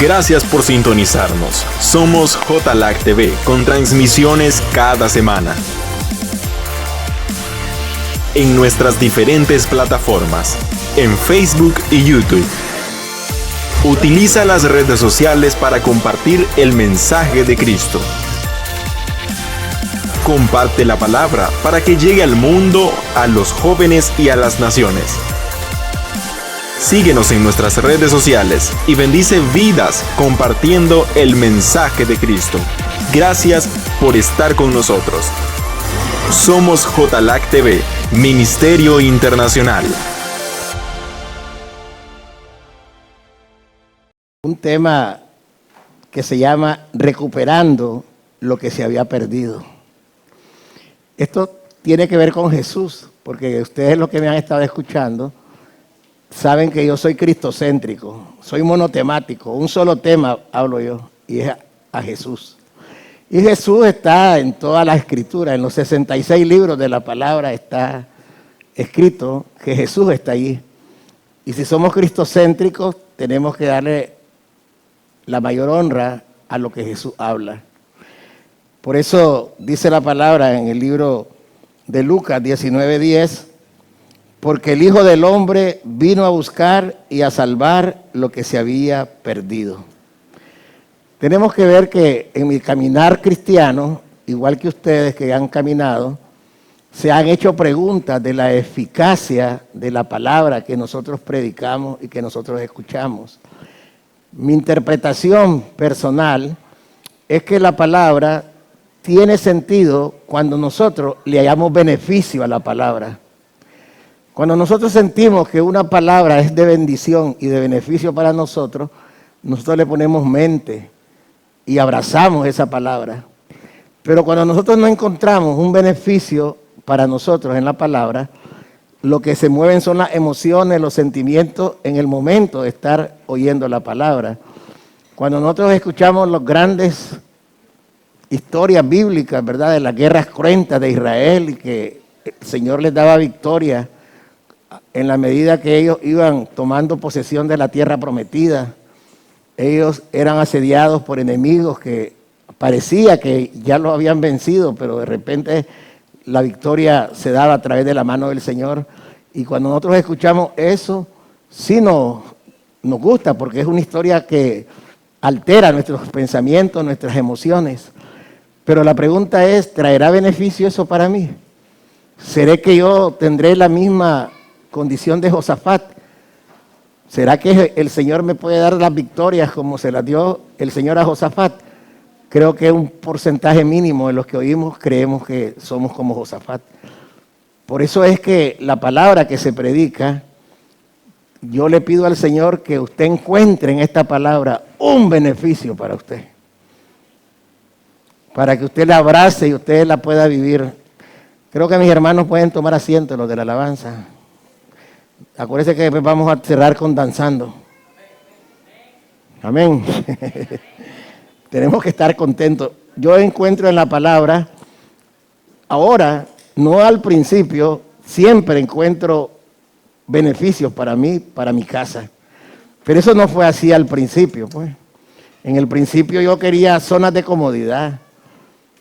Gracias por sintonizarnos. Somos JLAC TV con transmisiones cada semana en nuestras diferentes plataformas, en Facebook y YouTube. Utiliza las redes sociales para compartir el mensaje de Cristo. Comparte la palabra para que llegue al mundo, a los jóvenes y a las naciones. Síguenos en nuestras redes sociales y bendice vidas compartiendo el mensaje de Cristo. Gracias por estar con nosotros. Somos JLAC TV, Ministerio Internacional. Un tema que se llama Recuperando lo que se había perdido. Esto tiene que ver con Jesús, porque ustedes los que me han estado escuchando saben que yo soy cristocéntrico, soy monotemático, un solo tema hablo yo, y es a Jesús. Y Jesús está en toda la Escritura, en los 66 libros de la palabra está escrito que Jesús está allí. Y si somos cristocéntricos, tenemos que darle la mayor honra a lo que Jesús habla. Por eso dice la palabra en el libro de Lucas 19:10, porque el Hijo del Hombre vino a buscar y a salvar lo que se había perdido. Tenemos que ver que en mi caminar cristiano, igual que ustedes que han caminado, se han hecho preguntas de la eficacia de la palabra que nosotros predicamos y que nosotros escuchamos. Mi interpretación personal es que la palabra tiene sentido cuando nosotros le hallamos beneficio a la palabra. Cuando nosotros sentimos que una palabra es de bendición y de beneficio para nosotros le ponemos mente y abrazamos esa palabra. Pero cuando nosotros no encontramos un beneficio para nosotros en la palabra, lo que se mueven son las emociones, los sentimientos en el momento de estar oyendo la palabra. Cuando nosotros escuchamos las grandes historias bíblicas, ¿verdad?, de las guerras cruentas de Israel y que el Señor les daba victoria en la medida que ellos iban tomando posesión de la tierra prometida. Ellos eran asediados por enemigos que parecía que ya los habían vencido, pero de repente la victoria se daba a través de la mano del Señor. Y cuando nosotros escuchamos eso, sí nos gusta, porque es una historia que altera nuestros pensamientos, nuestras emociones. Pero la pregunta es, ¿traerá beneficio eso para mí? ¿Seré que yo tendré la misma condición de Josafat? ¿Será que el Señor me puede dar las victorias como se las dio el Señor a Josafat? Creo que un porcentaje mínimo de los que oímos creemos que somos como Josafat. Por eso es que la palabra que se predica, yo le pido al Señor que usted encuentre en esta palabra un beneficio para usted, para que usted la abrace y usted la pueda vivir. Creo que mis hermanos pueden tomar asiento, los de la alabanza. Acuérdense que después vamos a cerrar con danzando. Amén. Tenemos que estar contentos. Yo encuentro en la palabra, ahora, no al principio, siempre encuentro beneficios para mí, para mi casa. Pero eso no fue así al principio, pues. En el principio yo quería zonas de comodidad.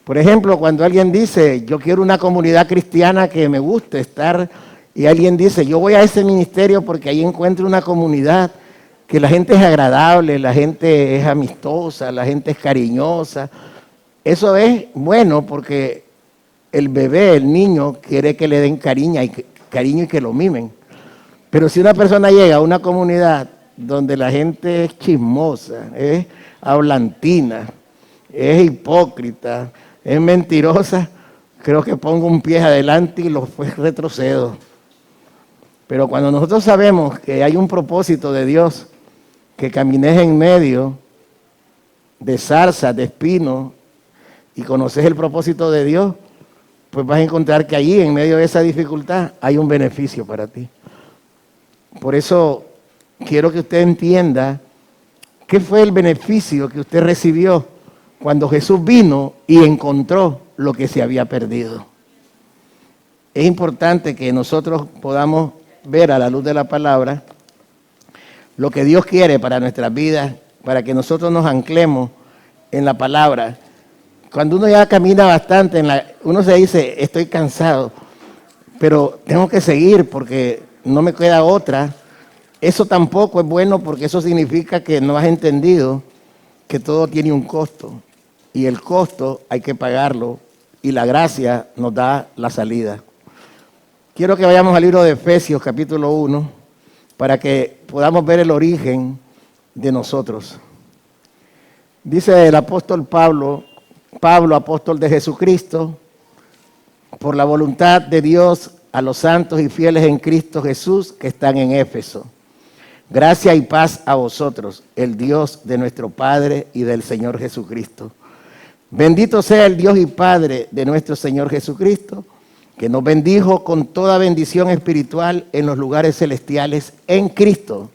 Por ejemplo, cuando alguien dice, yo quiero una comunidad cristiana que me guste estar, y alguien dice, yo voy a ese ministerio porque ahí encuentro una comunidad que la gente es agradable, la gente es amistosa, la gente es cariñosa. Eso es bueno porque el bebé, el niño, quiere que le den cariño y que lo mimen. Pero si una persona llega a una comunidad donde la gente es chismosa, es hablantina, es hipócrita, es mentirosa, creo que pongo un pie adelante y lo retrocedo. Pero cuando nosotros sabemos que hay un propósito de Dios, que camines en medio de zarza, de espino, y conoces el propósito de Dios, pues vas a encontrar que allí, en medio de esa dificultad, hay un beneficio para ti. Por eso quiero que usted entienda qué fue el beneficio que usted recibió cuando Jesús vino y encontró lo que se había perdido. Es importante que nosotros podamos ver a la luz de la palabra lo que Dios quiere para nuestras vidas, para que nosotros nos anclemos en la palabra. Cuando uno ya camina bastante, uno se dice, estoy cansado, pero tengo que seguir porque no me queda otra. Eso tampoco es bueno porque eso significa que no has entendido que todo tiene un costo. Y el costo hay que pagarlo y la gracia nos da la salida. Quiero que vayamos al libro de Efesios, capítulo 1, para que podamos ver el origen de nosotros. Dice el apóstol Pablo, apóstol de Jesucristo, por la voluntad de Dios a los santos y fieles en Cristo Jesús que están en Éfeso. Gracia y paz a vosotros, el Dios de nuestro Padre y del Señor Jesucristo. Bendito sea el Dios y Padre de nuestro Señor Jesucristo, que nos bendijo con toda bendición espiritual en los lugares celestiales en Cristo,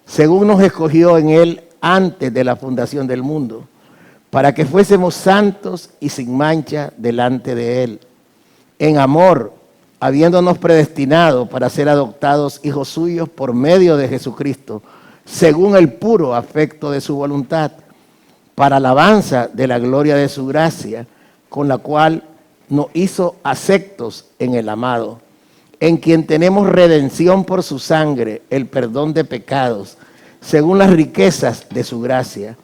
según nos escogió en Él antes de la fundación del mundo, para que fuésemos santos y sin mancha delante de Él, en amor, habiéndonos predestinado para ser adoptados hijos suyos por medio de Jesucristo, según el puro afecto de su voluntad, para alabanza de la gloria de su gracia, con la cual nos hizo aceptos en el amado, en quien tenemos redención por su sangre, el perdón de pecados, según las riquezas de su gracia,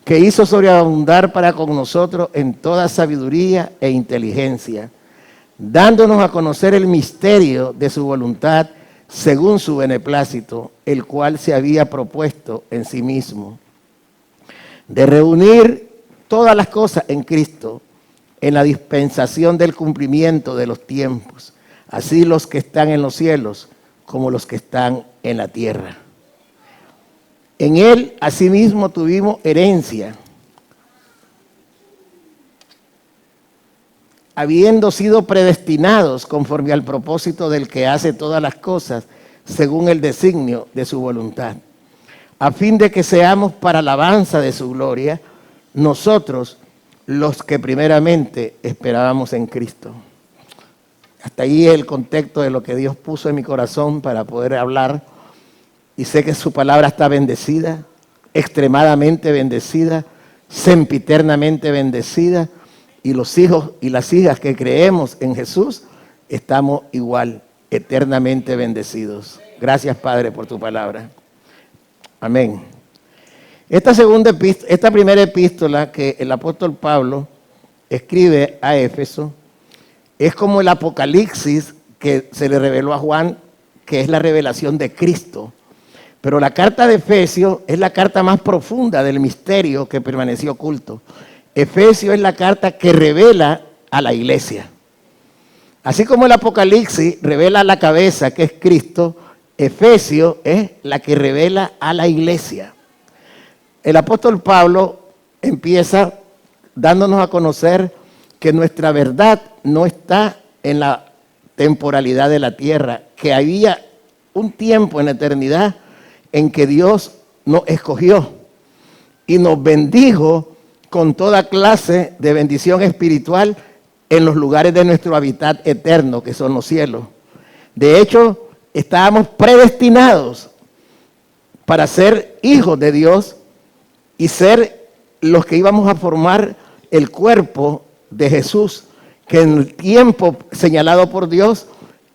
que hizo sobreabundar para con nosotros en toda sabiduría e inteligencia, dándonos a conocer el misterio de su voluntad según su beneplácito, el cual se había propuesto en sí mismo, de reunir todas las cosas en Cristo, en la dispensación del cumplimiento de los tiempos, así los que están en los cielos como los que están en la tierra. En Él, asimismo, tuvimos herencia, habiendo sido predestinados conforme al propósito del que hace todas las cosas según el designio de su voluntad, a fin de que seamos para alabanza de su gloria, nosotros los que primeramente esperábamos en Cristo. Hasta ahí el contexto de lo que Dios puso en mi corazón para poder hablar, y sé que su palabra está bendecida, extremadamente bendecida, sempiternamente bendecida, y los hijos y las hijas que creemos en Jesús estamos igual, eternamente bendecidos. Gracias, Padre, por tu palabra. Amén. Esta primera epístola que el apóstol Pablo escribe a Éfeso es como el Apocalipsis que se le reveló a Juan, que es la revelación de Cristo. Pero la carta de Efesios es la carta más profunda del misterio que permaneció oculto. Efesios es la carta que revela a la iglesia. Así como el Apocalipsis revela la cabeza, que es Cristo, Efesios es la que revela a la iglesia. El apóstol Pablo empieza dándonos a conocer que nuestra verdad no está en la temporalidad de la tierra, que había un tiempo en la eternidad en que Dios nos escogió y nos bendijo con toda clase de bendición espiritual en los lugares de nuestro hábitat eterno, que son los cielos. De hecho, estábamos predestinados para ser hijos de Dios y ser los que íbamos a formar el cuerpo de Jesús, que en el tiempo señalado por Dios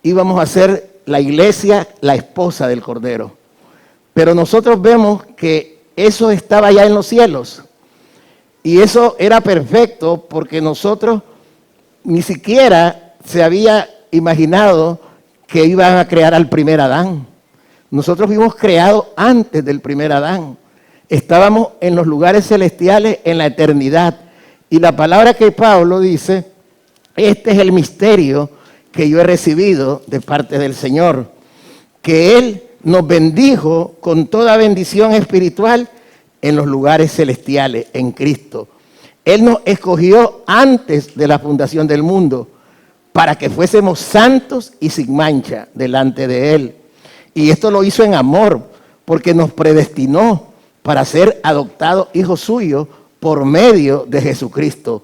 íbamos a ser la iglesia, la esposa del Cordero. Pero nosotros vemos que eso estaba ya en los cielos. Y eso era perfecto porque nosotros ni siquiera se había imaginado que iban a crear al primer Adán. Nosotros fuimos creados antes del primer Adán. Estábamos en los lugares celestiales en la eternidad. Y la palabra que Pablo dice, este es el misterio que yo he recibido de parte del Señor, que Él nos bendijo con toda bendición espiritual en los lugares celestiales, en Cristo. Él nos escogió antes de la fundación del mundo para que fuésemos santos y sin mancha delante de Él. Y esto lo hizo en amor, porque nos predestinó para ser adoptados hijos suyos por medio de Jesucristo.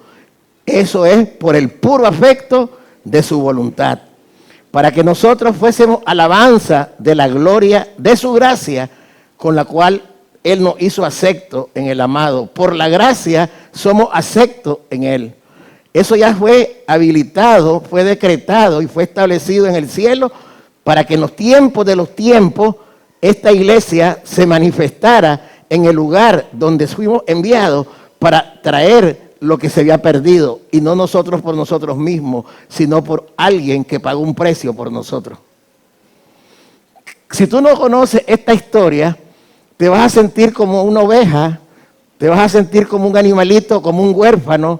Eso es por el puro afecto de su voluntad, para que nosotros fuésemos alabanza de la gloria de su gracia, con la cual Él nos hizo aceptos en el amado. Por la gracia somos aceptos en Él. Eso ya fue habilitado, fue decretado y fue establecido en el cielo para que en los tiempos de los tiempos esta iglesia se manifestara en el lugar donde fuimos enviados para traer lo que se había perdido, y no nosotros por nosotros mismos, sino por alguien que pagó un precio por nosotros. Si tú no conoces esta historia, te vas a sentir como una oveja, te vas a sentir como un animalito, como un huérfano,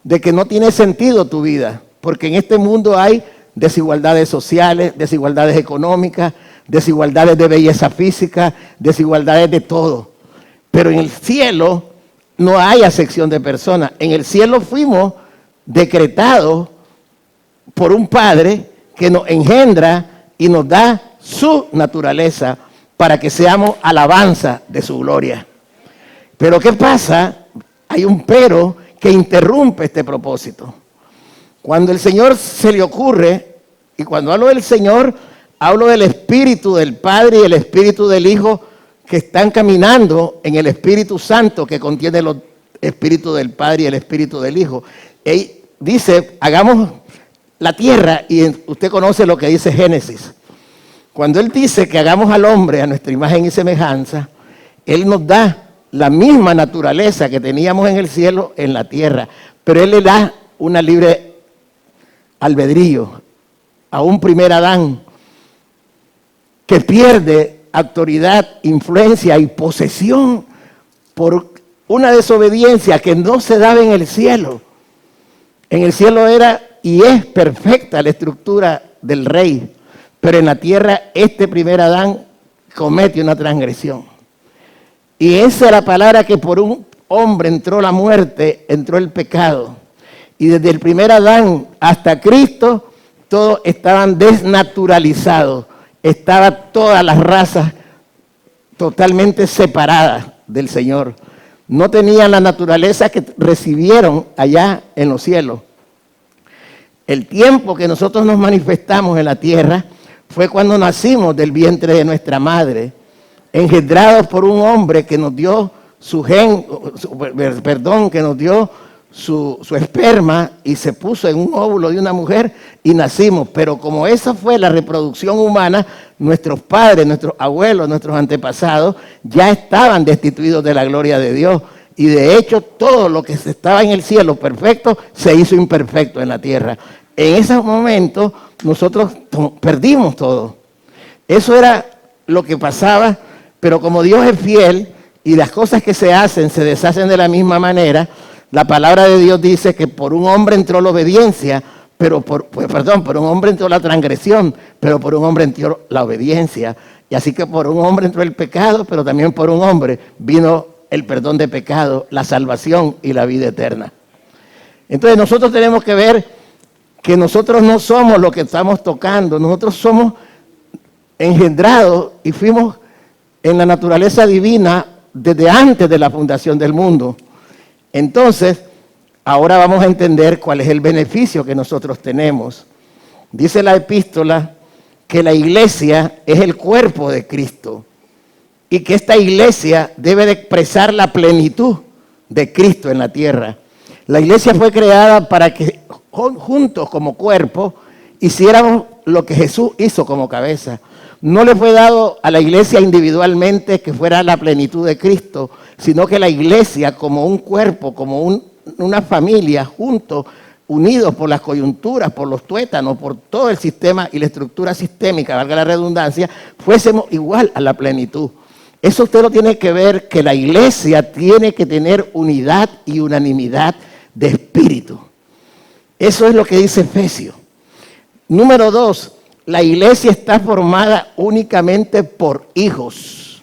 de que no tiene sentido tu vida, porque en este mundo hay desigualdades sociales, desigualdades económicas, desigualdades de belleza física, desigualdades de todo. Pero en el cielo no hay acepción de personas. En el cielo fuimos decretados por un Padre que nos engendra y nos da su naturaleza para que seamos alabanza de su gloria. Pero ¿qué pasa? Hay un pero que interrumpe este propósito. Cuando el Señor se le ocurre, y cuando hablo del Señor, hablo del Espíritu del Padre y el Espíritu del Hijo, que están caminando en el Espíritu Santo que contiene los Espíritus del Padre y el Espíritu del Hijo. Él dice, hagamos la tierra, y usted conoce lo que dice Génesis. Cuando Él dice que hagamos al hombre a nuestra imagen y semejanza, Él nos da la misma naturaleza que teníamos en el cielo en la tierra, pero Él le da una libre albedrío a un primer Adán que pierde autoridad, influencia y posesión por una desobediencia que no se daba en el cielo. En el cielo era y es perfecta la estructura del rey, pero en la tierra este primer Adán comete una transgresión. Y esa es la palabra que por un hombre entró la muerte, entró el pecado. Y desde el primer Adán hasta Cristo, todos estaban desnaturalizados. Estaban todas las razas totalmente separadas del Señor. No tenían la naturaleza que recibieron allá en los cielos. El tiempo que nosotros nos manifestamos en la tierra fue cuando nacimos del vientre de nuestra madre, engendrados por un hombre que nos dio que nos dio su esperma y se puso en un óvulo de una mujer y nacimos. Pero como esa fue la reproducción humana, nuestros padres, nuestros abuelos, nuestros antepasados ya estaban destituidos de la gloria de Dios. Y de hecho todo lo que estaba en el cielo perfecto se hizo imperfecto en la tierra. En ese momento nosotros perdimos todo. Eso era lo que pasaba, pero como Dios es fiel y las cosas que se hacen se deshacen de la misma manera, la palabra de Dios dice que por un hombre entró la obediencia, por un hombre entró la transgresión, pero por un hombre entró la obediencia. Y así que por un hombre entró el pecado, pero también por un hombre vino el perdón de pecado, la salvación y la vida eterna. Entonces nosotros tenemos que ver que nosotros no somos lo que estamos tocando, nosotros somos engendrados y fuimos en la naturaleza divina desde antes de la fundación del mundo. Entonces, ahora vamos a entender cuál es el beneficio que nosotros tenemos. Dice la epístola que la iglesia es el cuerpo de Cristo y que esta iglesia debe de expresar la plenitud de Cristo en la tierra. La iglesia fue creada para que juntos como cuerpo hiciéramos lo que Jesús hizo como cabeza. No le fue dado a la iglesia individualmente que fuera la plenitud de Cristo, sino que la iglesia como un cuerpo, como una familia, juntos, unidos por las coyunturas, por los tuétanos, por todo el sistema y la estructura sistémica, valga la redundancia, fuésemos igual a la plenitud. Eso usted lo tiene que ver, que la iglesia tiene que tener unidad y unanimidad de espíritu. Eso es lo que dice Efesios. Número 2, la iglesia está formada únicamente por hijos,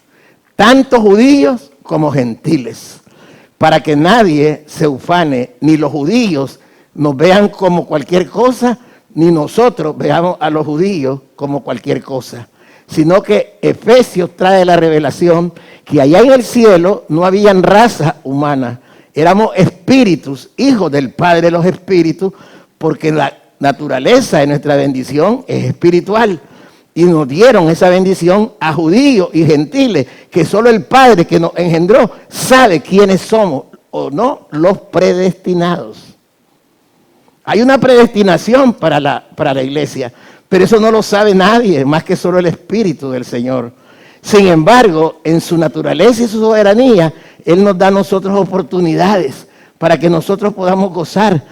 tanto judíos como gentiles, para que nadie se ufane, ni los judíos nos vean como cualquier cosa, ni nosotros veamos a los judíos como cualquier cosa, sino que Efesios trae la revelación que allá en el cielo no habían raza humana, éramos espíritus, hijos del Padre de los espíritus, porque la naturaleza de nuestra bendición es espiritual. y nos dieron esa bendición a judíos y gentiles, que solo el Padre que nos engendró sabe quiénes somos o no los predestinados. Hay una predestinación para la iglesia, pero eso no lo sabe nadie, más que solo el Espíritu del Señor. Sin embargo, en su naturaleza y su soberanía, Él nos da a nosotros oportunidades para que nosotros podamos gozar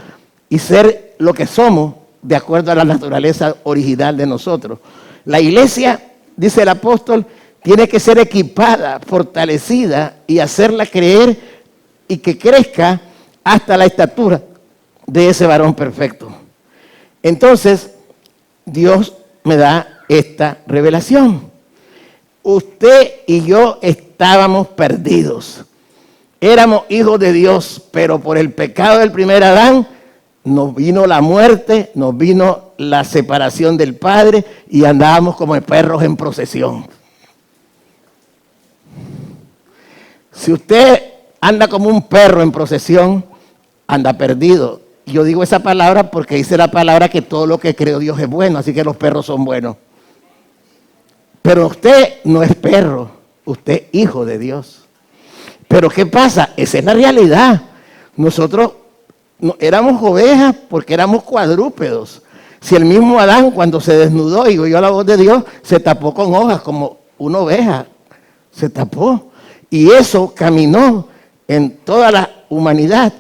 y ser lo que somos de acuerdo a la naturaleza original de nosotros. La iglesia, dice el apóstol, tiene que ser equipada, fortalecida y hacerla creer y que crezca hasta la estatura de ese varón perfecto. Entonces, Dios me da esta revelación. Usted y yo estábamos perdidos. Éramos hijos de Dios, pero por el pecado del primer Adán nos vino la muerte, nos vino la separación del Padre y andábamos como perros en procesión. Si usted anda como un perro en procesión, anda perdido. Yo digo esa palabra porque dice la palabra que todo lo que creó Dios es bueno, así que los perros son buenos. Pero usted no es perro, usted es hijo de Dios. Pero ¿qué pasa? Esa es la realidad. Nosotros no, éramos ovejas porque éramos cuadrúpedos. Si el mismo Adán cuando se desnudó y oyó la voz de Dios, se tapó con hojas como una oveja. Se tapó. Y eso caminó en toda la humanidad,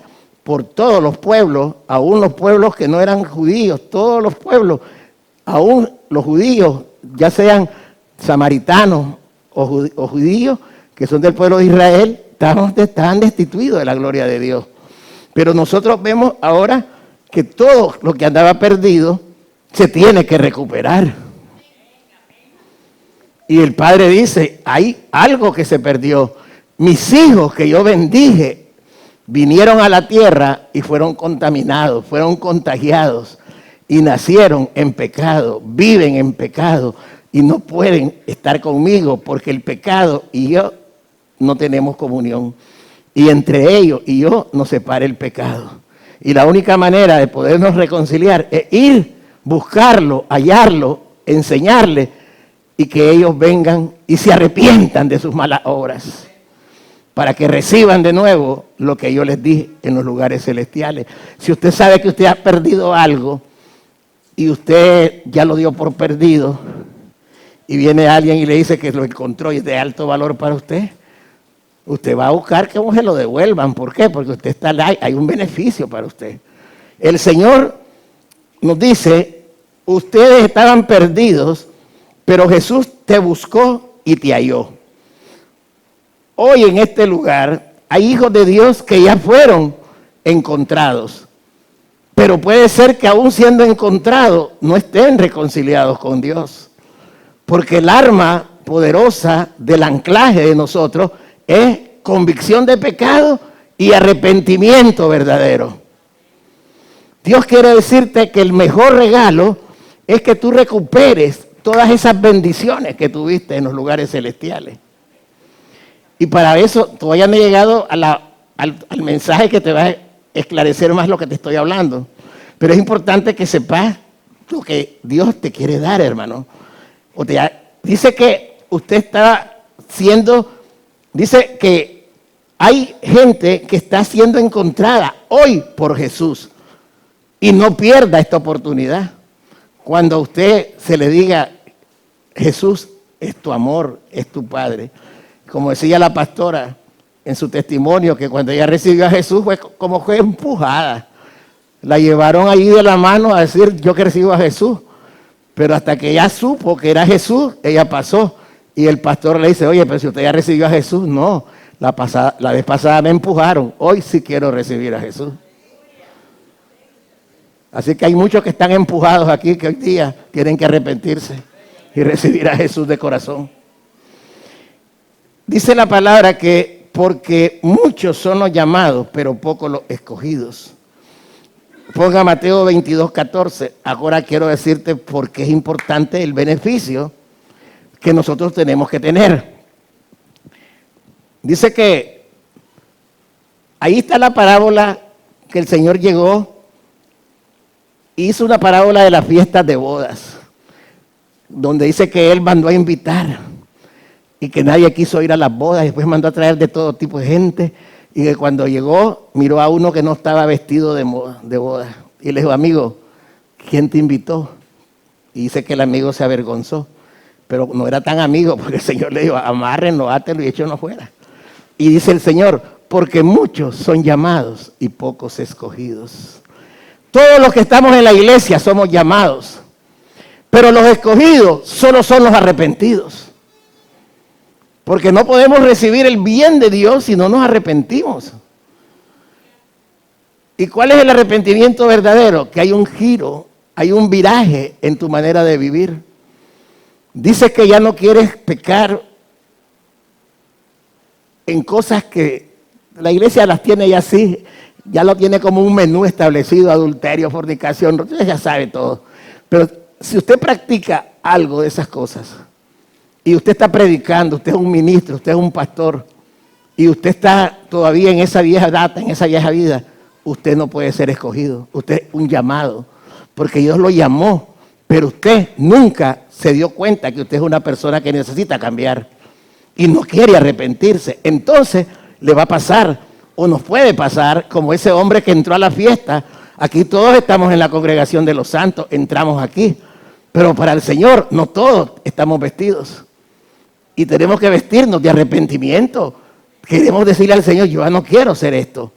por todos los pueblos, aún los pueblos que no eran judíos, todos los pueblos, aún los judíos, ya sean samaritanos o judíos, que son del pueblo de Israel, estaban destituidos de la gloria de Dios. Pero nosotros vemos ahora que todo lo que andaba perdido se tiene que recuperar. Y el Padre dice, hay algo que se perdió. Mis hijos que yo bendije vinieron a la tierra y fueron contaminados, fueron contagiados y nacieron en pecado, viven en pecado y no pueden estar conmigo porque el pecado y yo no tenemos comunión. Y entre ellos y yo nos separa el pecado. Y la única manera de podernos reconciliar es ir, buscarlo, hallarlo, enseñarle y que ellos vengan y se arrepientan de sus malas obras, para que reciban de nuevo lo que yo les di en los lugares celestiales. Si usted sabe que usted ha perdido algo y usted ya lo dio por perdido y viene alguien y le dice que lo encontró y es de alto valor para usted, usted va a buscar que se lo devuelvan. ¿Por qué? Porque usted está ahí, hay un beneficio para usted. El Señor nos dice, ustedes estaban perdidos, pero Jesús te buscó y te halló. Hoy en este lugar hay hijos de Dios que ya fueron encontrados, pero puede ser que aún siendo encontrados no estén reconciliados con Dios, porque el arma poderosa del anclaje de nosotros es convicción de pecado y arrepentimiento verdadero. Dios quiere decirte que el mejor regalo es que tú recuperes todas esas bendiciones que tuviste en los lugares celestiales. Y para eso todavía no he llegado al mensaje que te va a esclarecer más lo que te estoy hablando. Pero es importante que sepas lo que Dios te quiere dar, hermano. Dice que usted está dice que hay gente que está siendo encontrada hoy por Jesús. Y no pierda esta oportunidad. Cuando a usted se le diga, Jesús es tu amor, es tu Padre. Como decía la pastora en su testimonio, que cuando ella recibió a Jesús fue empujada. La llevaron allí de la mano a decir, yo que recibo a Jesús. Pero hasta que ella supo que era Jesús, ella pasó. Y el pastor le dice, oye, pero si usted ya recibió a Jesús, no. La vez pasada me empujaron, hoy sí quiero recibir a Jesús. Así que hay muchos que están empujados aquí, que hoy día tienen que arrepentirse y recibir a Jesús de corazón. Dice la palabra que porque muchos son los llamados, pero pocos los escogidos. Ponga Mateo 22:14. Ahora quiero decirte por qué es importante el beneficio que nosotros tenemos que tener. Dice que ahí está la parábola que el Señor llegó, hizo una parábola de las fiestas de bodas. donde dice que él mandó a invitar y que nadie quiso ir a las bodas. Después mandó a traer de todo tipo de gente y que cuando llegó miró a uno que no estaba vestido de boda y le dijo, amigo, ¿quién te invitó? Y dice que el amigo se avergonzó, pero no era tan amigo porque el Señor le dijo, amárrenlo, átelo y échenlo fuera. Y dice el Señor, porque muchos son llamados y pocos escogidos. Todos los que estamos en la iglesia somos llamados, pero los escogidos solo son los arrepentidos. Porque no podemos recibir el bien de Dios si no nos arrepentimos. ¿Y cuál es el arrepentimiento verdadero? Que hay un giro, hay un viraje en tu manera de vivir. Dices que ya no quieres pecar en cosas que la iglesia las tiene ya así, ya lo tiene como un menú establecido, adulterio, fornicación, usted ya sabe todo. Pero si usted practica algo de esas cosas, y usted está predicando, usted es un ministro, usted es un pastor, y usted está todavía en esa vieja data, en esa vieja vida, usted no puede ser escogido, usted es un llamado, porque Dios lo llamó, pero usted nunca se dio cuenta que usted es una persona que necesita cambiar, y no quiere arrepentirse. Entonces le va a pasar, o nos puede pasar, como ese hombre que entró a la fiesta. Aquí todos estamos en la congregación de los santos, entramos aquí, pero para el Señor no todos estamos vestidos. Y tenemos que vestirnos de arrepentimiento. Queremos decirle al Señor, yo ya no quiero ser esto,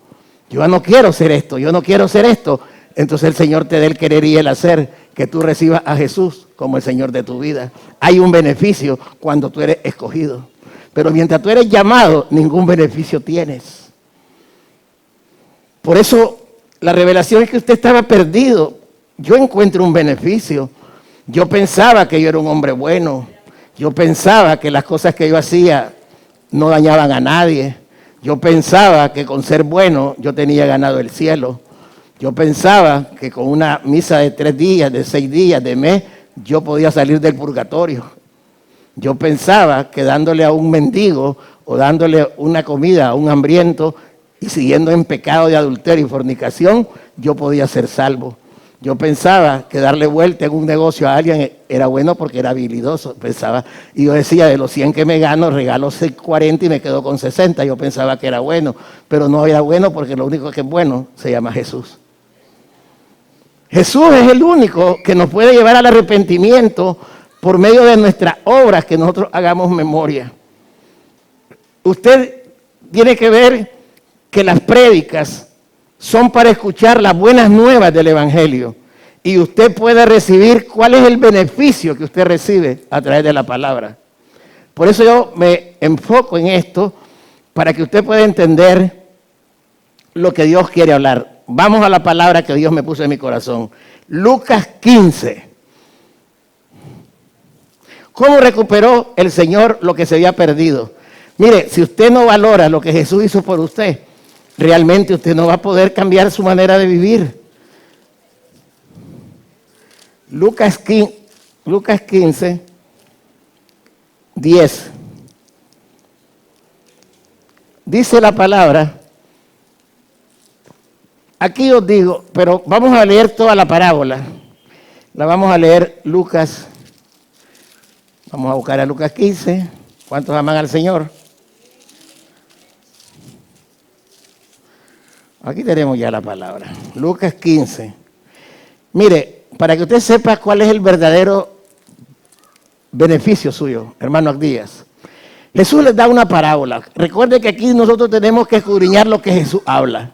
yo ya no quiero ser esto, yo no quiero ser esto. Entonces el Señor te dé el querer y el hacer, que tú recibas a Jesús como el Señor de tu vida. Hay un beneficio cuando tú eres escogido, pero mientras tú eres llamado, ningún beneficio tienes. Por eso la revelación es que usted estaba perdido. Yo encuentro un beneficio. Yo pensaba que yo era un hombre bueno. Yo pensaba que las cosas que yo hacía no dañaban a nadie. Yo pensaba que con ser bueno yo tenía ganado el cielo. Yo pensaba que con una misa de 3 días, de 6 días, de mes, yo podía salir del purgatorio. Yo pensaba que dándole a un mendigo o dándole una comida a un hambriento y siguiendo en pecado de adulterio y fornicación, yo podía ser salvo. Yo pensaba que darle vuelta en un negocio a alguien era bueno porque era habilidoso, pensaba. Y yo decía, de los 100 que me gano, regalo 40 y me quedo con 60. Yo pensaba que era bueno, pero no era bueno porque lo único que es bueno se llama Jesús. Jesús es el único que nos puede llevar al arrepentimiento por medio de nuestras obras, que nosotros hagamos memoria. Usted tiene que ver que las prédicas son para escuchar las buenas nuevas del Evangelio. Y usted puede recibir cuál es el beneficio que usted recibe a través de la palabra. Por eso yo me enfoco en esto, para que usted pueda entender lo que Dios quiere hablar. Vamos a la palabra que Dios me puso en mi corazón. Lucas 15. ¿Cómo recuperó el Señor lo que se había perdido? Mire, si usted no valora lo que Jesús hizo por usted, realmente usted no va a poder cambiar su manera de vivir. Lucas 15, 10. Dice la palabra, aquí os digo, pero vamos a leer toda la parábola. La vamos a leer Lucas. Vamos a buscar a Lucas 15. ¿Cuántos aman al Señor? Aquí tenemos ya la palabra. Lucas 15. Mire, para que usted sepa cuál es el verdadero beneficio suyo, hermano Díaz. Jesús les da una parábola. Recuerde que aquí nosotros tenemos que escudriñar lo que Jesús habla.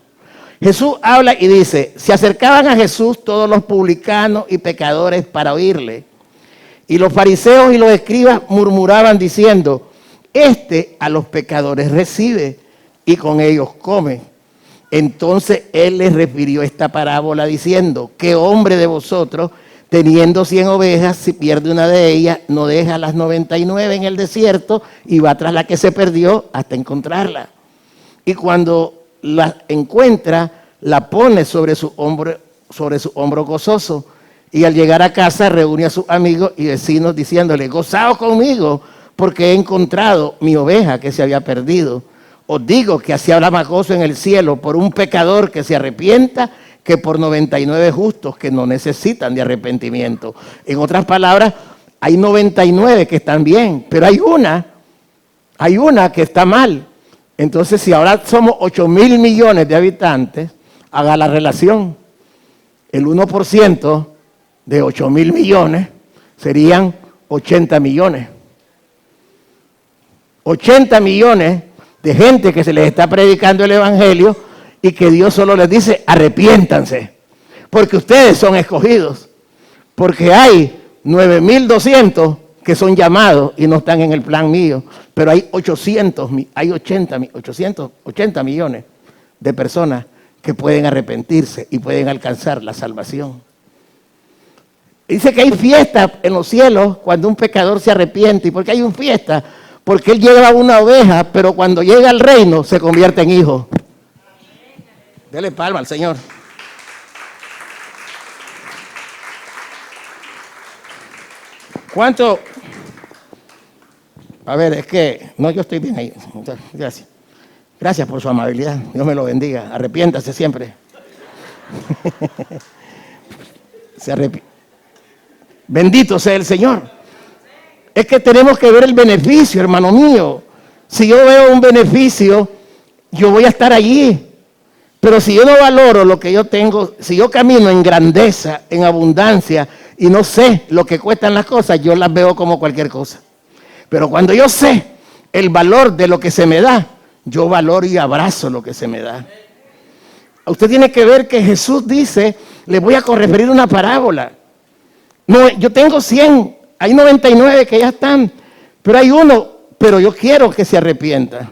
Jesús habla y dice, se acercaban a Jesús todos los publicanos y pecadores para oírle. Y los fariseos y los escribas murmuraban diciendo, este a los pecadores recibe y con ellos come. Entonces él les refirió esta parábola diciendo, ¿qué hombre de vosotros, teniendo 100 ovejas, si pierde una de ellas, no deja las 99 en el desierto y va tras la que se perdió hasta encontrarla? Y cuando la encuentra, la pone sobre su hombro gozoso. Y al llegar a casa reúne a sus amigos y vecinos diciéndole, gozaos conmigo porque he encontrado mi oveja que se había perdido. Os digo que así habrá más gozo en el cielo por un pecador que se arrepienta que por 99 justos que no necesitan de arrepentimiento. En otras palabras, Hay 99 que están bien, pero hay una que está mal. Entonces, si ahora somos 8.000 millones de habitantes, haga la relación. El 1% de 8.000 millones serían 80 millones. 80 millones de gente que se les está predicando el evangelio y que Dios solo les dice, arrepiéntanse, porque ustedes son escogidos. Porque hay 9.200 que son llamados y no están en el plan mío, pero hay 80 millones de personas que pueden arrepentirse y pueden alcanzar la salvación. Dice que hay fiesta en los cielos cuando un pecador se arrepiente. ¿Y por qué hay una fiesta? Porque él lleva una oveja, pero cuando llega al reino se convierte en hijo. Dele palma al Señor. ¿Cuánto? A ver, es que, no, yo estoy bien ahí. Gracias. Gracias por su amabilidad. Dios me lo bendiga. Arrepiéntase siempre. Bendito sea el Señor. Es que tenemos que ver el beneficio, hermano mío. Si yo veo un beneficio, yo voy a estar allí. Pero si yo no valoro lo que yo tengo, si yo camino en grandeza, en abundancia, y no sé lo que cuestan las cosas, yo las veo como cualquier cosa. Pero cuando yo sé el valor de lo que se me da, yo valoro y abrazo lo que se me da. Usted tiene que ver que Jesús dice, le voy a referir una parábola. No, yo tengo 100, hay 99 que ya están, pero hay uno, pero yo quiero que se arrepienta.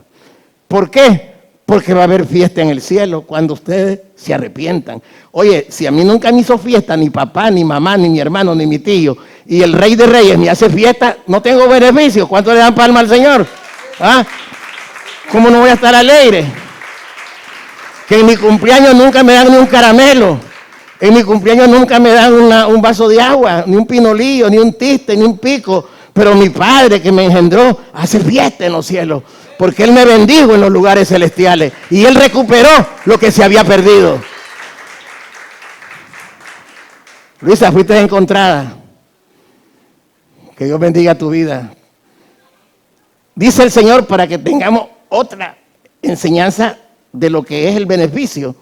¿Por qué? Porque va a haber fiesta en el cielo cuando ustedes se arrepientan. Oye, si a mí nunca me hizo fiesta ni papá, ni mamá, ni mi hermano, ni mi tío, y el Rey de Reyes me hace fiesta, no tengo beneficio. ¿Cuánto le dan palma al Señor? ¿Ah? ¿Cómo no voy a estar alegre? Que en mi cumpleaños nunca me dan ni un caramelo. En mi cumpleaños nunca me dan un vaso de agua, ni un pinolillo, ni un tiste, ni un pico. Pero mi Padre que me engendró hace fiesta en los cielos. Porque Él me bendijo en los lugares celestiales. Y Él recuperó lo que se había perdido. Luisa, fuiste encontrada. Que Dios bendiga tu vida. Dice el Señor para que tengamos otra enseñanza de lo que es el beneficio.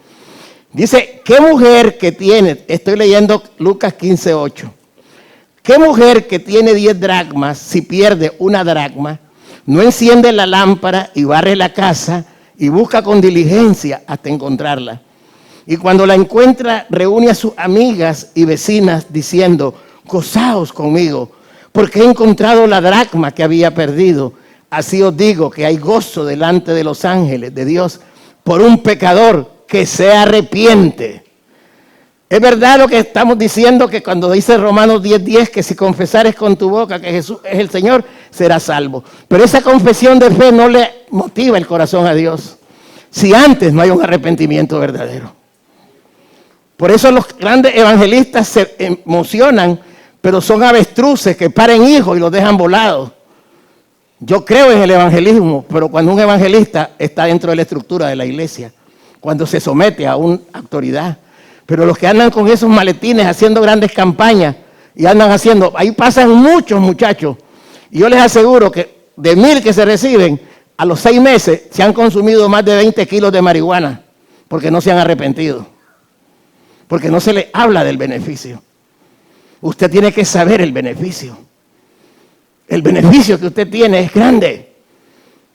Dice, ¿qué mujer que tiene? Estoy leyendo Lucas 15:8. ¿Qué mujer que tiene 10 dracmas, si pierde una dracma, no enciende la lámpara y barre la casa y busca con diligencia hasta encontrarla? Y cuando la encuentra, reúne a sus amigas y vecinas diciendo, gozaos conmigo, porque he encontrado la dracma que había perdido. Así os digo que hay gozo delante de los ángeles de Dios por un pecador que se arrepiente. Es verdad lo que estamos diciendo, que cuando dice Romanos 10:10, que si confesares con tu boca que Jesús es el Señor, serás salvo. Pero esa confesión de fe no le motiva el corazón a Dios si antes no hay un arrepentimiento verdadero. Por eso los grandes evangelistas se emocionan, pero son avestruces que paren hijos y los dejan volados. Yo creo en el evangelismo, pero cuando un evangelista está dentro de la estructura de la iglesia, cuando se somete a una autoridad. Pero los que andan con esos maletines haciendo grandes campañas y andan haciendo, ahí pasan muchos muchachos. Y yo les aseguro que de 1,000 que se reciben, a los 6 meses se han consumido más de 20 kilos de marihuana porque no se han arrepentido. Porque no se les habla del beneficio. Usted tiene que saber el beneficio. El beneficio que usted tiene es grande.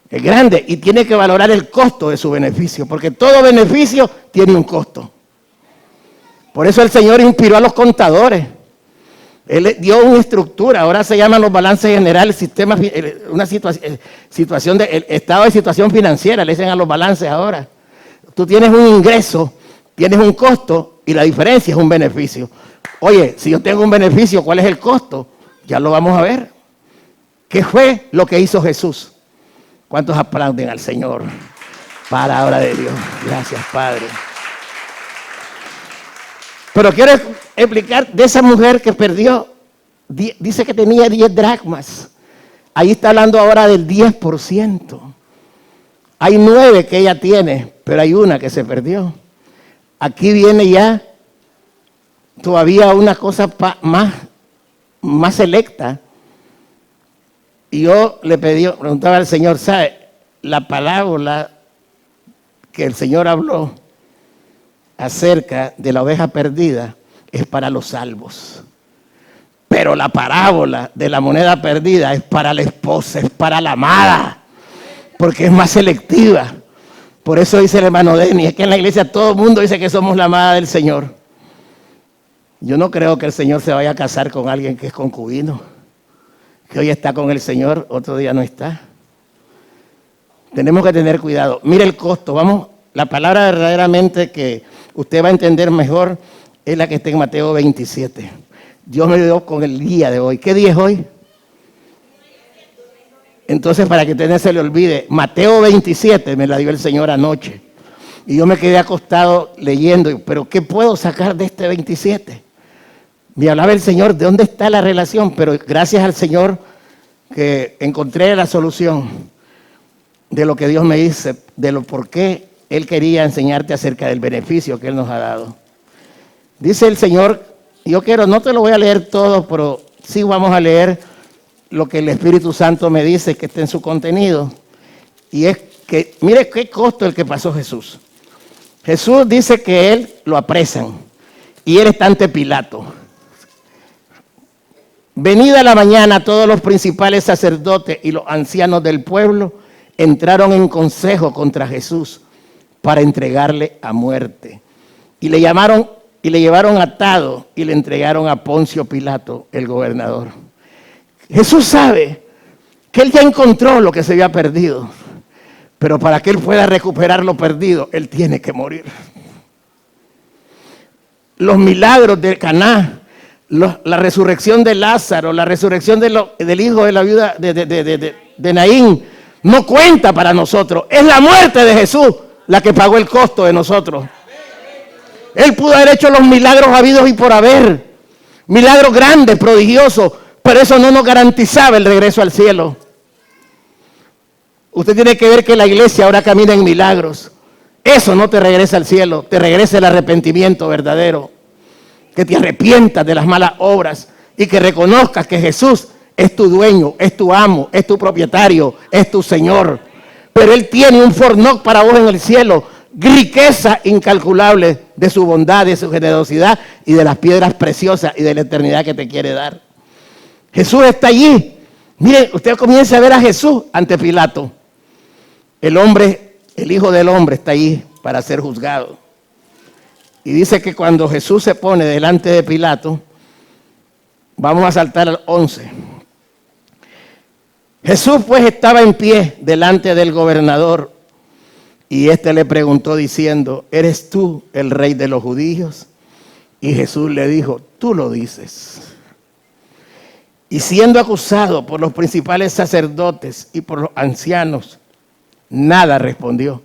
Es grande y tiene que valorar el costo de su beneficio, porque todo beneficio tiene un costo. Por eso el Señor inspiró a los contadores. Él dio una estructura, ahora se llaman los balances generales, una situación de estado de situación financiera, le dicen a los balances ahora. Tú tienes un ingreso, tienes un costo y la diferencia es un beneficio. Oye, si yo tengo un beneficio, ¿cuál es el costo? Ya lo vamos a ver. ¿Qué fue lo que hizo Jesús? ¿Cuántos aplauden al Señor? Palabra de Dios. Gracias, Padre. Pero quiero explicar de esa mujer que perdió, dice que tenía 10 dracmas. Ahí está hablando ahora del 10%. Hay 9 que ella tiene, pero hay una que se perdió. Aquí viene ya todavía una cosa más selecta. Y yo le preguntaba al Señor, ¿sabe? La parábola que el Señor habló acerca de la oveja perdida es para los salvos. Pero la parábola de la moneda perdida es para la esposa, es para la amada, porque es más selectiva. Por eso dice el hermano Denny, es que en la iglesia todo el mundo dice que somos la amada del Señor. Yo no creo que el Señor se vaya a casar con alguien que es concubino, que hoy está con el Señor, otro día no está. Tenemos que tener cuidado. Mire el costo, vamos, la palabra verdaderamente que usted va a entender mejor es la que está en Mateo 27. Dios me dio con el día de hoy. ¿Qué día es hoy? Entonces, para que usted no se le olvide, Mateo 27 me la dio el Señor anoche. Y yo me quedé acostado leyendo, pero ¿qué puedo sacar de este 27? Me hablaba el Señor, ¿de dónde está la relación? Pero gracias al Señor que encontré la solución de lo que Dios me dice, de lo por qué Él quería enseñarte acerca del beneficio que Él nos ha dado. Dice el Señor, yo quiero, no te lo voy a leer todo, pero sí vamos a leer lo que el Espíritu Santo me dice que está en su contenido. Y es que, mire qué costo el que pasó Jesús. Jesús dice que Él lo apresan y Él está ante Pilato. Venida la mañana, todos los principales sacerdotes y los ancianos del pueblo entraron en consejo contra Jesús para entregarle a muerte. Y le llevaron atado y le entregaron a Poncio Pilato, el gobernador. Jesús sabe que Él ya encontró lo que se había perdido, pero para que Él pueda recuperar lo perdido, Él tiene que morir. Los milagros de Caná, la resurrección de Lázaro, la resurrección del hijo de la viuda de Naín, no cuenta para nosotros. Es la muerte de Jesús la que pagó el costo de nosotros. Él pudo haber hecho los milagros habidos y por haber, milagros grandes, prodigiosos, pero eso no nos garantizaba el regreso al cielo. Usted tiene que ver que la iglesia ahora camina en milagros. Eso no te regresa al cielo, te regresa el arrepentimiento verdadero. Que te arrepientas de las malas obras y que reconozcas que Jesús es tu dueño, es tu amo, es tu propietario, es tu Señor. Pero Él tiene un fornoc para vos en el cielo, riqueza incalculable de su bondad, de su generosidad y de las piedras preciosas y de la eternidad que te quiere dar. Jesús está allí. Mire, usted comienza a ver a Jesús ante Pilato. El hombre, el Hijo del Hombre está allí para ser juzgado. Y dice que cuando Jesús se pone delante de Pilato, vamos a saltar al 11. Jesús pues estaba en pie delante del gobernador y éste le preguntó diciendo, ¿eres tú el rey de los judíos? Y Jesús le dijo, tú lo dices. Y siendo acusado por los principales sacerdotes y por los ancianos, nada respondió.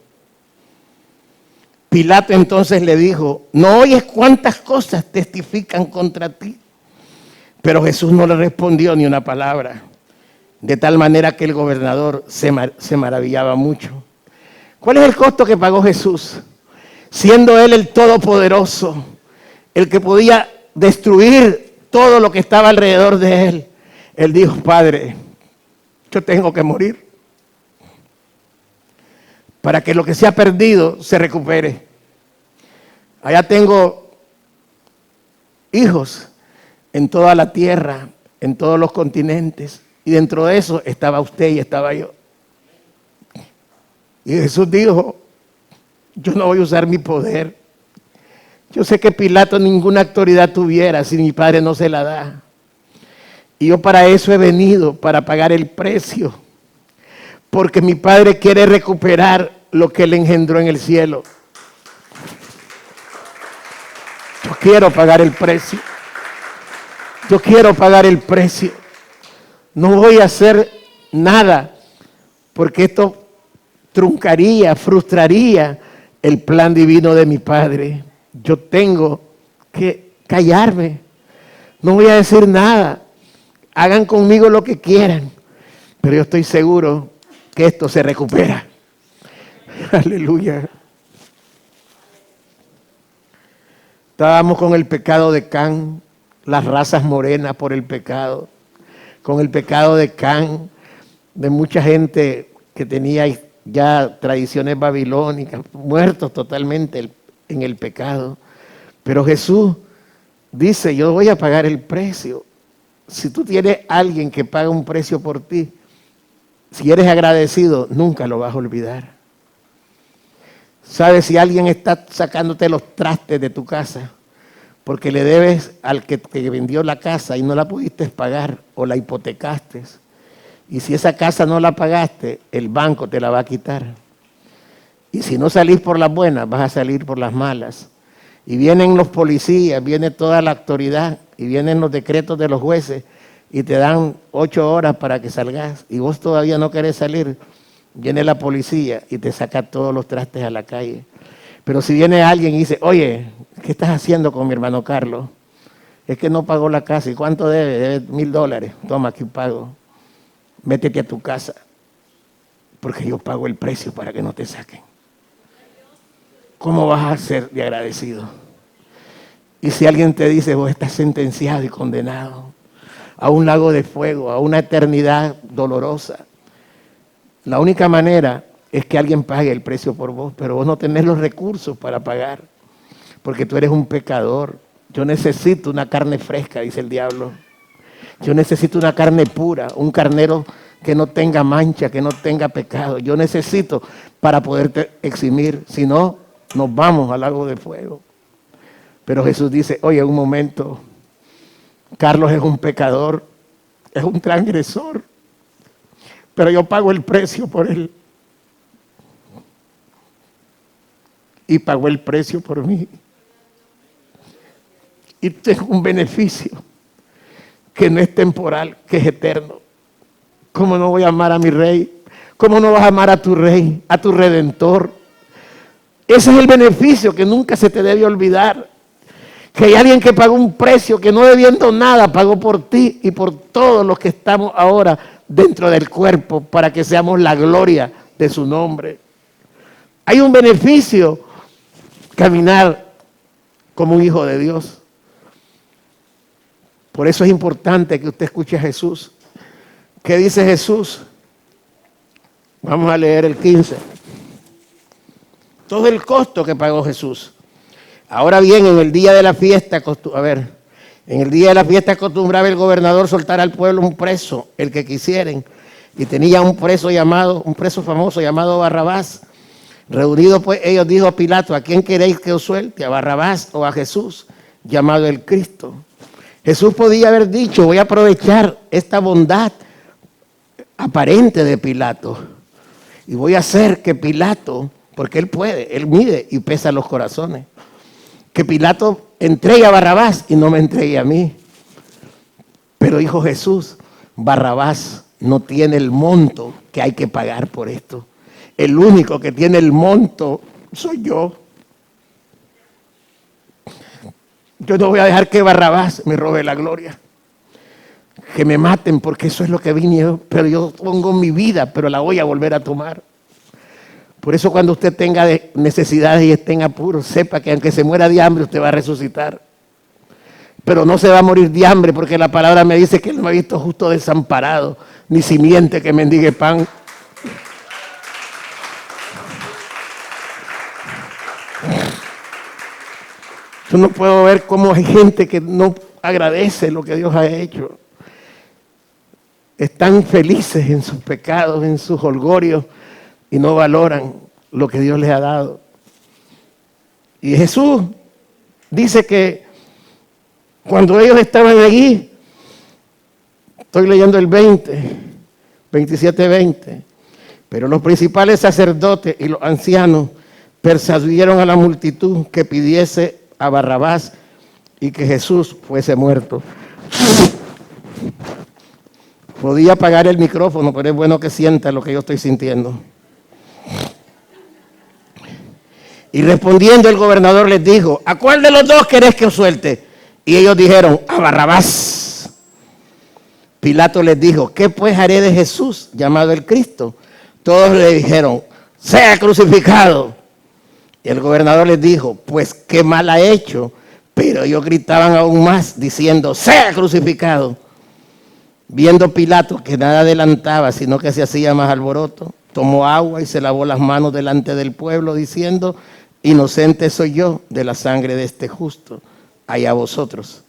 Pilato entonces le dijo, ¿no oyes cuántas cosas testifican contra ti? Pero Jesús no le respondió ni una palabra, de tal manera que el gobernador se maravillaba mucho. ¿Cuál es el costo que pagó Jesús? Siendo Él el Todopoderoso, el que podía destruir todo lo que estaba alrededor de Él. Él dijo, Padre, yo tengo que morir para que lo que se ha perdido se recupere. Allá tengo hijos en toda la tierra, en todos los continentes, y dentro de eso estaba usted y estaba yo. Y Jesús dijo, yo no voy a usar mi poder. Yo sé que Pilato ninguna autoridad tuviera si mi Padre no se la da. Y yo para eso he venido, para pagar el precio. Porque mi Padre quiere recuperar lo que Él engendró en el cielo. Yo quiero pagar el precio. Yo quiero pagar el precio. No voy a hacer nada, porque esto truncaría, frustraría el plan divino de mi Padre. Yo tengo que callarme. No voy a decir nada. Hagan conmigo lo que quieran, pero yo estoy seguro que esto se recupera. Aleluya. Estábamos con el pecado de Can, las razas morenas por el pecado. Con el pecado de Can, de mucha gente que tenía ya tradiciones babilónicas, muertos totalmente en el pecado. Pero Jesús dice, yo voy a pagar el precio. Si tú tienes a alguien que paga un precio por ti, si eres agradecido, nunca lo vas a olvidar. ¿Sabes? Si alguien está sacándote los trastes de tu casa porque le debes al que te vendió la casa y no la pudiste pagar o la hipotecaste, y si esa casa no la pagaste, el banco te la va a quitar. Y si no salís por las buenas, vas a salir por las malas. Y vienen los policías, viene toda la autoridad y vienen los decretos de los jueces y te dan 8 horas para que salgas y vos todavía no querés salir. Viene la policía y te saca todos los trastes a la calle. Pero si viene alguien y dice, oye, ¿qué estás haciendo con mi hermano Carlos? Es que no pagó la casa. ¿Y cuánto debe? Debe $1,000. Toma, aquí pago. Métete a tu casa, porque yo pago el precio para que no te saquen. ¿Cómo vas a ser de agradecido? Y si alguien te dice, vos estás sentenciado y condenado a un lago de fuego, a una eternidad dolorosa, la única manera es que alguien pague el precio por vos, pero vos no tenés los recursos para pagar, porque tú eres un pecador. Yo necesito una carne fresca, dice el diablo. Yo necesito una carne pura, un carnero que no tenga mancha, que no tenga pecado. Yo necesito para poderte eximir, si no, nos vamos al lago de fuego. Pero Jesús dice, oye, un momento, Carlos es un pecador, es un transgresor, pero yo pago el precio por él. Y pagó el precio por mí. Y tengo un beneficio que no es temporal, que es eterno. ¿Cómo no voy a amar a mi rey? ¿Cómo no vas a amar a tu rey, a tu redentor? Ese es el beneficio que nunca se te debe olvidar. Que hay alguien que pagó un precio que no debiendo nada, pagó por ti y por todos los que estamos ahora dentro del cuerpo para que seamos la gloria de su nombre. Hay un beneficio caminar como un hijo de Dios. Por eso es importante que usted escuche a Jesús. ¿Qué dice Jesús? Vamos a leer el 15. Todo el costo que pagó Jesús. Ahora bien, en el día de la fiesta, acostumbraba el gobernador soltar al pueblo un preso, el que quisieren, y tenía un preso famoso llamado Barrabás. Reunidos pues ellos, dijo a Pilato, ¿a quién queréis que os suelte? ¿A Barrabás o a Jesús, llamado el Cristo? Jesús podía haber dicho, voy a aprovechar esta bondad aparente de Pilato y voy a hacer que Pilato, porque él puede, él mide y pesa los corazones, que Pilato entregue a Barrabás y no me entregue a mí. Pero dijo Jesús, Barrabás no tiene el monto que hay que pagar por esto. El único que tiene el monto soy yo. Yo no voy a dejar que Barrabás me robe la gloria. Que me maten porque eso es lo que vine yo. Pero yo pongo mi vida, pero la voy a volver a tomar. Por eso cuando usted tenga necesidades y esté en apuros, sepa que aunque se muera de hambre, usted va a resucitar. Pero no se va a morir de hambre porque la palabra me dice que él no ha visto justo desamparado, ni simiente que mendigue pan. Yo no puedo ver cómo hay gente que no agradece lo que Dios ha hecho. Están felices en sus pecados, en sus holgorios y no valoran lo que Dios les ha dado. Y Jesús dice que cuando ellos estaban allí, estoy leyendo el 27-20, pero los principales sacerdotes y los ancianos persuadieron a la multitud que pidiese a Barrabás y que Jesús fuese muerto. Podía apagar el micrófono, pero es bueno que sienta lo que yo estoy sintiendo. Y respondiendo el gobernador les dijo, ¿a cuál de los dos querés que os suelte? Y ellos dijeron, a Barrabás. Pilato les dijo, ¿qué pues haré de Jesús, llamado el Cristo? Todos le dijeron, sea crucificado. Y el gobernador les dijo, pues qué mal ha hecho. Pero ellos gritaban aún más, diciendo, sea crucificado. Viendo Pilato que nada adelantaba, sino que se hacía más alboroto, tomó agua y se lavó las manos delante del pueblo, diciendo: inocente soy yo de la sangre de este justo, allá vosotros.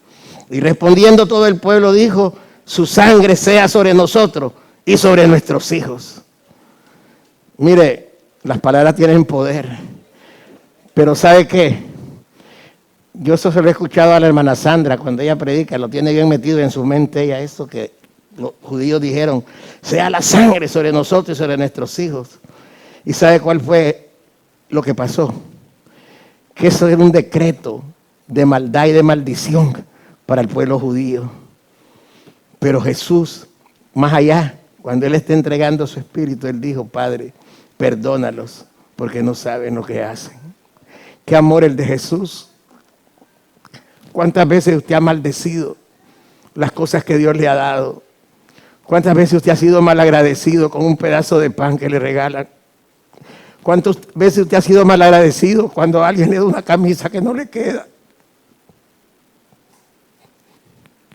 Y respondiendo todo el pueblo dijo: su sangre sea sobre nosotros y sobre nuestros hijos. Mire, las palabras tienen poder, pero ¿sabe qué? Yo eso se lo he escuchado a la hermana Sandra cuando ella predica, lo tiene bien metido en su mente ella, eso que los judíos dijeron: sea la sangre sobre nosotros y sobre nuestros hijos. ¿Y sabe cuál fue lo que pasó? Que eso era un decreto de maldad y de maldición para el pueblo judío. Pero Jesús, más allá, cuando Él está entregando su espíritu, Él dijo: Padre, perdónalos porque no saben lo que hacen. Qué amor el de Jesús. ¿Cuántas veces usted ha maldecido las cosas que Dios le ha dado? ¿Cuántas veces usted ha sido malagradecido con un pedazo de pan que le regalan? ¿Cuántas veces usted ha sido malagradecido cuando alguien le da una camisa que no le queda?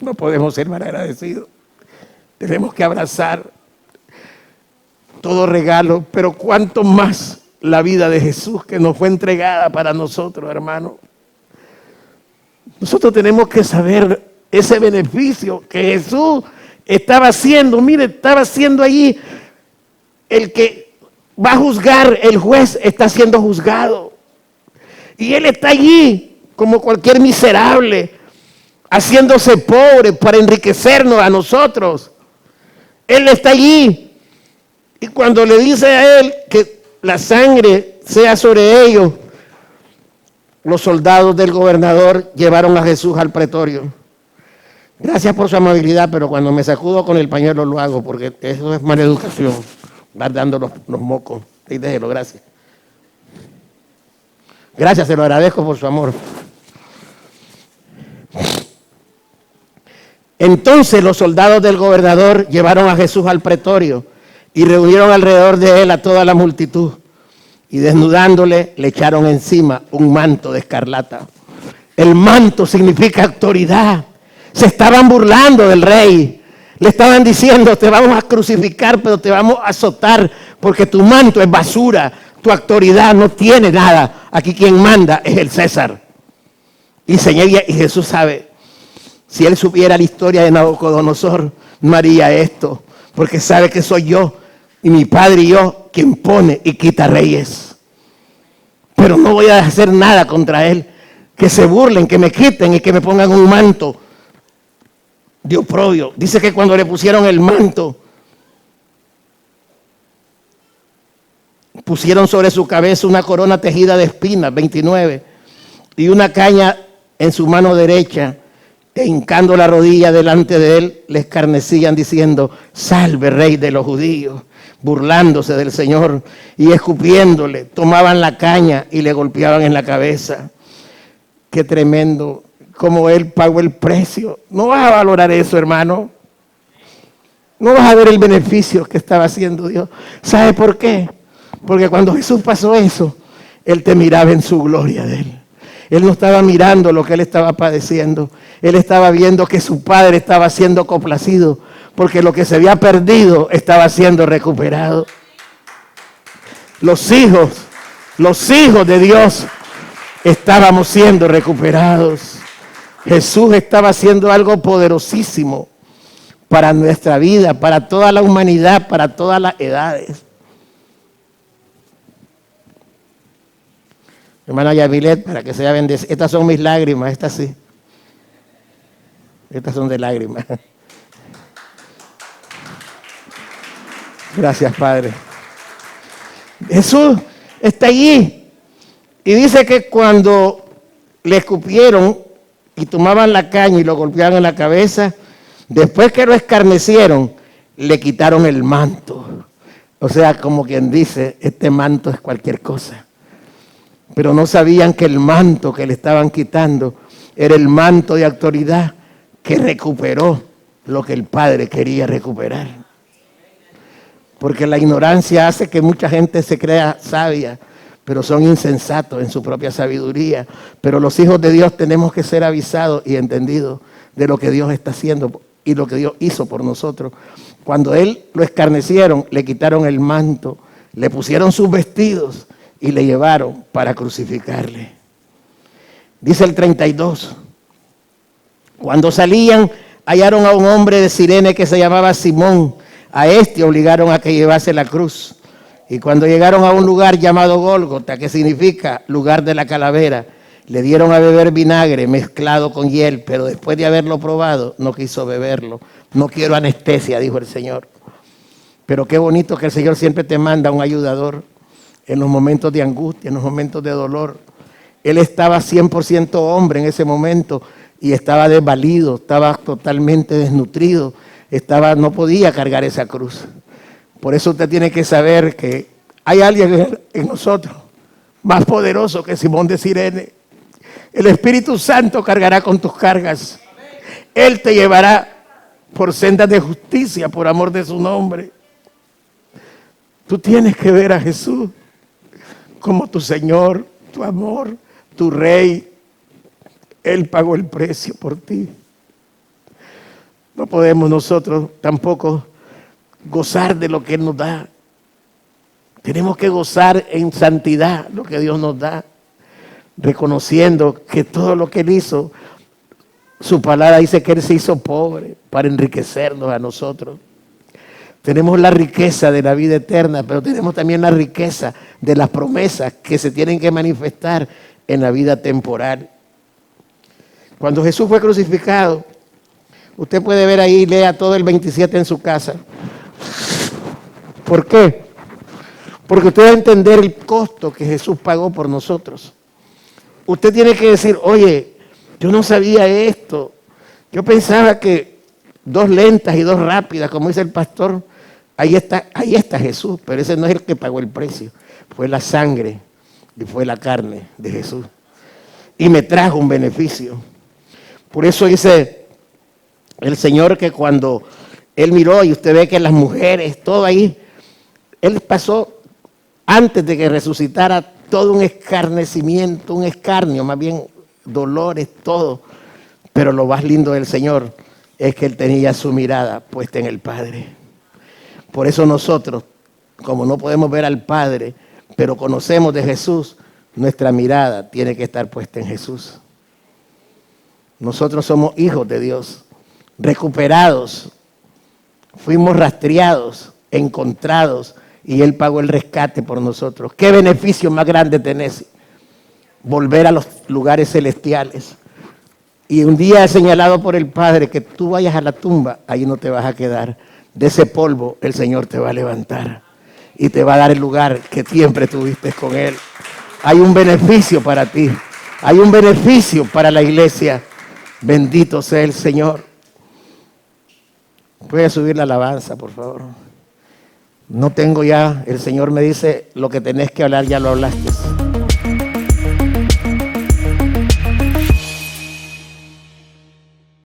No podemos ser malagradecidos. Tenemos que abrazar todo regalo, pero cuánto más la vida de Jesús que nos fue entregada para nosotros, hermano. Nosotros tenemos que saber ese beneficio que Jesús estaba haciendo. Mire, estaba haciendo allí el que va a juzgar, el juez está siendo juzgado. Y Él está allí como cualquier miserable, haciéndose pobre para enriquecernos a nosotros. Él está allí. Y cuando le dice a Él que la sangre sea sobre ellos, los soldados del gobernador llevaron a Jesús al pretorio. Gracias por su amabilidad, pero cuando me sacudo con el pañuelo lo hago, porque eso es mala educación, dar dando los mocos. Y déjelo, gracias. Gracias, se lo agradezco por su amor. Entonces los soldados del gobernador llevaron a Jesús al pretorio y reunieron alrededor de Él a toda la multitud. Y desnudándole, le echaron encima un manto de escarlata. El manto significa autoridad. Se estaban burlando del rey. Le estaban diciendo: te vamos a crucificar, pero te vamos a azotar, porque tu manto es basura. Tu autoridad no tiene nada. Aquí quien manda es el César. Y Jesús sabe, si Él supiera la historia de Nabucodonosor, no haría esto, porque sabe que soy yo y mi Padre y yo quien pone y quita reyes. Pero no voy a hacer nada contra Él. Que se burlen, que me quiten y que me pongan un manto de oprobio. Dice que cuando le pusieron el manto, pusieron sobre su cabeza una corona tejida de espinas, 29, y una caña en su mano derecha, e hincando la rodilla delante de Él, le escarnecían diciendo: salve, Rey de los judíos. Burlándose del Señor y escupiéndole, tomaban la caña y le golpeaban en la cabeza. Qué tremendo, como Él pagó el precio. No vas a valorar eso, hermano. No vas a ver el beneficio que estaba haciendo Dios. ¿Sabe por qué? Porque cuando Jesús pasó eso, Él te miraba en su gloria de Él. Él no estaba mirando lo que Él estaba padeciendo. Él estaba viendo que su Padre estaba siendo complacido, porque lo que se había perdido estaba siendo recuperado. Los hijos de Dios estábamos siendo recuperados. Jesús estaba haciendo algo poderosísimo para nuestra vida, para toda la humanidad, para todas las edades. Hermana Yavilet, para que sea bendecida. Estas son mis lágrimas, estas sí. Estas son de lágrimas. Gracias, Padre. Jesús está allí y dice que cuando le escupieron y tomaban la caña y lo golpeaban en la cabeza, después que lo escarnecieron, le quitaron el manto. O sea, como quien dice, este manto es cualquier cosa. Pero no sabían que el manto que le estaban quitando era el manto de autoridad que recuperó lo que el Padre quería recuperar. Porque la ignorancia hace que mucha gente se crea sabia, pero son insensatos en su propia sabiduría. Pero los hijos de Dios tenemos que ser avisados y entendidos de lo que Dios está haciendo. y lo que Dios hizo por nosotros. Cuando Él lo escarnecieron, le quitaron el manto, le pusieron sus vestidos y le llevaron para crucificarle. Dice el 32. Cuando salían, hallaron a un hombre de Cirene que se llamaba Simón. A este obligaron a que llevase la cruz. Y cuando llegaron a un lugar llamado Gólgota, que significa lugar de la calavera, le dieron a beber vinagre mezclado con hiel, pero después de haberlo probado, no quiso beberlo. No quiero anestesia, dijo el Señor. Pero qué bonito que el Señor siempre te manda un ayudador en los momentos de angustia, en los momentos de dolor. Él estaba 100% hombre en ese momento y estaba desvalido, estaba totalmente desnutrido, no podía cargar esa cruz. Por eso usted tiene que saber que hay alguien en nosotros más poderoso que Simón de Cirene. El Espíritu Santo cargará con tus cargas. Él te llevará por sendas de justicia, por amor de su nombre. Tú tienes que ver a Jesús como tu Señor, tu amor, tu Rey. Él pagó el precio por ti. No podemos nosotros tampoco gozar de lo que Él nos da. Tenemos que gozar en santidad lo que Dios nos da, reconociendo que todo lo que Él hizo, su palabra dice que Él se hizo pobre para enriquecernos a nosotros. Tenemos la riqueza de la vida eterna, pero tenemos también la riqueza de las promesas que se tienen que manifestar en la vida temporal. Cuando Jesús fue crucificado, usted puede ver ahí, lea todo el 27 en su casa. ¿Por qué? Porque usted va a entender el costo que Jesús pagó por nosotros. Usted tiene que decir, oye, yo no sabía esto. Yo pensaba que 2 lentas y 2 rápidas, como dice el pastor, ahí está Jesús, pero ese no es el que pagó el precio. Fue la sangre y fue la carne de Jesús. Y me trajo un beneficio. Por eso dice el Señor que cuando Él miró y usted ve que las mujeres, todo ahí, Él pasó antes de que resucitara todo un escarnecimiento, un escarnio, más bien dolores, todo. Pero lo más lindo del Señor es que Él tenía su mirada puesta en el Padre. Por eso nosotros, como no podemos ver al Padre, pero conocemos de Jesús, nuestra mirada tiene que estar puesta en Jesús. Nosotros somos hijos de Dios, recuperados, fuimos rastreados, encontrados, y Él pagó el rescate por nosotros. ¿Qué beneficio más grande tenés? Volver a los lugares celestiales. Y un día señalado por el Padre que tú vayas a la tumba, ahí no te vas a quedar. De ese polvo el Señor te va a levantar y te va a dar el lugar que siempre tuviste con Él. Hay un beneficio para ti, hay un beneficio para la iglesia. Bendito sea el Señor. Puede subir la alabanza, por favor. No tengo ya, el Señor me dice, lo que tenés que hablar ya lo hablaste.